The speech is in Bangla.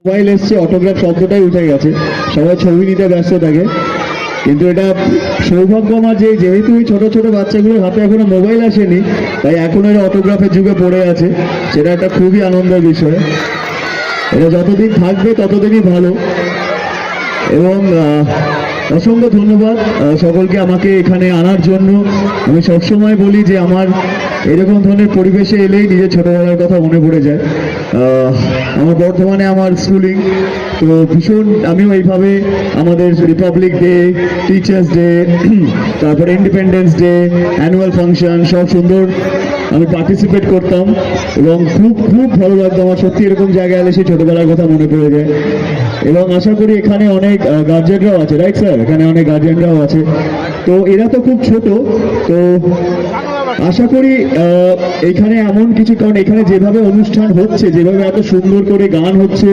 মোবাইল এসছে, অটোগ্রাফ শব্দটাই উঠে গেছে, সবাই ছবি নিতে ব্যস্ত থাকে। কিন্তু এটা সৌভাগ্য আমার যে যেহেতু এই ছোট ছোট বাচ্চাগুলোর হাতে এখনো মোবাইল আসেনি, তাই এখন এরা অটোগ্রাফের যুগে পড়ে আছে, সেটা একটা খুবই আনন্দের বিষয়। এটা যতদিন থাকবে ততদিনই ভালো। এবং অসংখ্য ধন্যবাদ সকলকে আমাকে এখানে আনার জন্য। আমি সবসময় বলি যে আমার এরকম ধরনের পরিবেশে এলেই নিজের ছোটবেলার কথা মনে পড়ে যায়। আমার বর্ধমানে আমার স্কুলিং, তো ভীষণ আমিও এইভাবে আমাদের রিপাবলিক ডে, টিচার্স ডে, তারপরে ইন্ডিপেন্ডেন্স ডে, অ্যানুয়াল ফাংশন সব সুন্দর আমি পার্টিসিপেট করতাম এবং খুব খুব ভালো লাগতো আমার। সত্যি এরকম জায়গায় এলে সেই ছোটবেলার কথা মনে পড়ে যায়। এবং আশা করি এখানে অনেক গার্জিয়ানরাও আছে, রাইট স্যার? এখানে অনেক গার্জিয়ানরাও আছে। তো এরা তো খুব ছোট, তো আশা করি এখানে এমন কিছু, কারণ এখানে যেভাবে অনুষ্ঠান হচ্ছে, যেভাবে এত সুন্দর করে গান হচ্ছে,